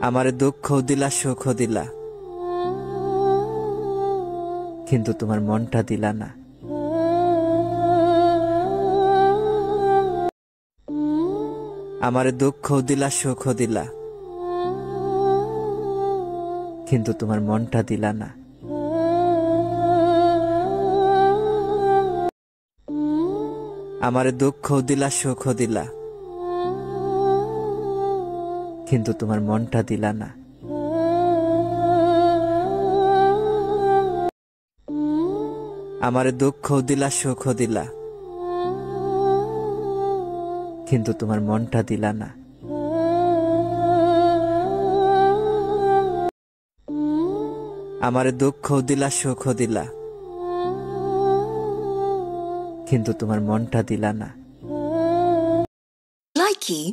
আমারে দুঃখও দিলা সুখও দিলা, কিন্তু তোমার মনটা দিলা না। আমারে দুঃখও দিলা সুখও দিলা, কিন্তু তোমার মনটা দিলা না। আমারে দুঃখও দিলা সুখও দিলা, কিন্তু তোমার মনটা দিলা না। আমারে দুঃখও দিলা সুখও দিলা, কিন্তু তোমার মনটা দিলা না। আমারে দুঃখও দিলা সুখও দিলা, কিন্তু তোমার মনটা দিলা না। Likey